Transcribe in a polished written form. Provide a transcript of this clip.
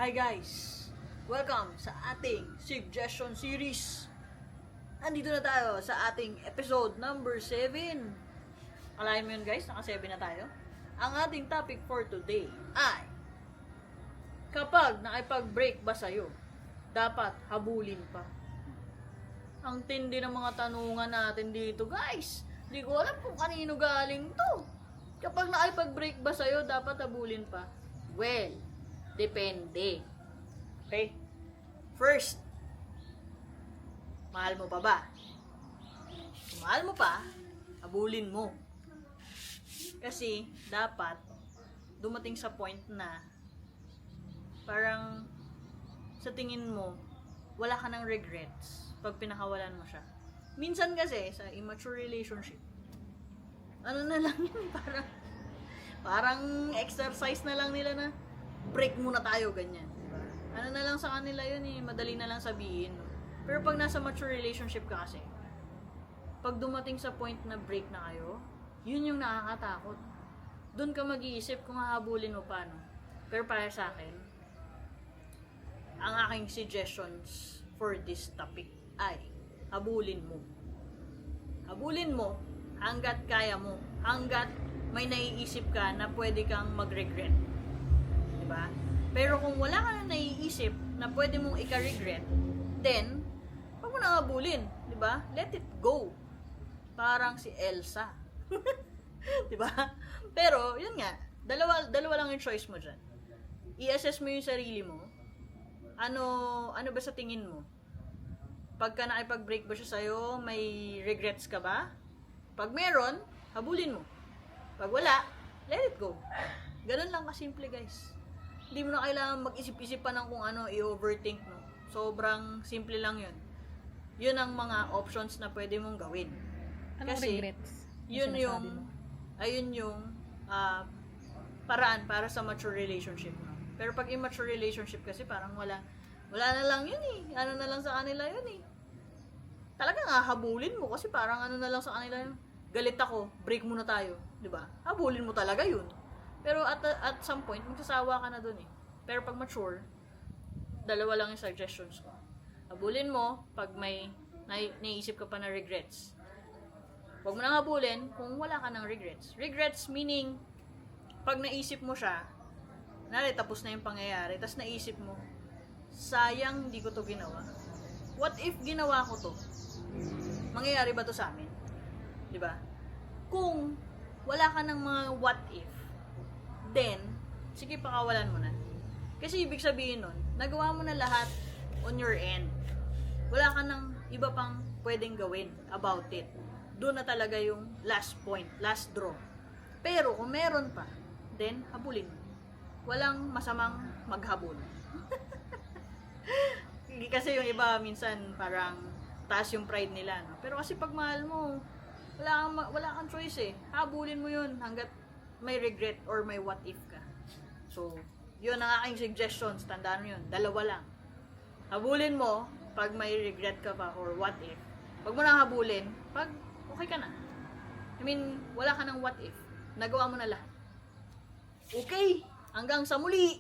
Hi guys! Welcome sa ating suggestion series. Andito na tayo sa ating episode number 7. Alayin mo yun guys, naka 7 na tayo. Ang ating topic for today ay kapag nakipag-break ba sa'yo, dapat habulin pa. Ang tindi ng mga tanungan natin dito guys. Hindi ko alam kung kanino galing to. Kapag nakipag-break ba sa'yo, dapat habulin pa? Well, depende. Okay? First, mahal mo pa ba? Kung mahal mo pa, habulin mo. Kasi, dapat, dumating sa point na, parang, sa tingin mo, wala ka ng regrets pag pinakawalan mo siya. Minsan kasi, sa immature relationship, ano na lang yun, parang exercise na lang nila na, break muna tayo, ganyan. Diba? Ano na lang sa kanila yun eh, madali na lang sabihin. Pero pag nasa mature relationship ka kasi, pag dumating sa point na break na kayo, yun yung nakakatakot. Doon ka mag-iisip kung hahabulin mo paano. Pero para sa akin, ang aking suggestions for this topic ay, habulin mo. Habulin mo hanggat kaya mo. Hanggat may naiisip ka na pwede kang mag-regret. Diba? Pero kung wala ka na naiisip na pwede mong ika-regret, then, wag mo na habulin. Diba? Let it go. Parang si Elsa. Diba? Pero, yun nga, dalawa lang yung choice mo dyan. I-assess mo yung sarili mo. Ano ba sa tingin mo? Pagka nakipag-break ba siya sa'yo, may regrets ka ba? Pag meron, habulin mo. Pag wala, let it go. Ganun lang kasimple guys. Hindi mo na kailangan mag-isip-isip pa ng kung ano, i-overthink mo. Sobrang simple lang yun. Yun ang mga options na pwede mong gawin. Anong kasi, regrets? Ayun yung paraan para sa mature relationship. No? Pero pag immature relationship kasi parang wala na lang yun eh. Ano na lang sa kanila yun eh. Talaga nga, habulin mo kasi parang ano na lang sa kanila yun. Galit ako, break muna tayo. Diba? Habulin mo talaga yun. Pero at some point, magsasawa ka na dun eh. Pero pag mature, dalawa lang yung suggestions ko. Habulin mo pag may naiisip ka pa na regrets. Huwag mo nang habulin kung wala ka ng regrets. Regrets meaning, pag naisip mo siya, tapos na yung pangyayari, tapos naisip mo, sayang hindi ko to ginawa. What if ginawa ko to? Mangyayari ba to sa amin? Diba? Kung wala ka ng mga what if, then, sige pakawalan mo na. Kasi ibig sabihin nun, nagawa mo na lahat on your end. Wala ka ng iba pang pwedeng gawin about it. Doon na talaga yung last point, last draw. Pero kung meron pa, then habulin mo. Walang masamang maghabol. Kasi yung iba minsan parang taas yung pride nila, no? Pero kasi pag mahal mo, wala kang choice eh. Habulin mo yun hanggat may regret or may what if ka. So, yun ang aking suggestions. Tandaan mo yun. Dalawa lang. Habulin mo pag may regret ka pa or what if. Huwag mo na habulin pag okay ka na. I mean, wala ka ng what if. Nagawa mo na lahat. Okay, hanggang sa muli!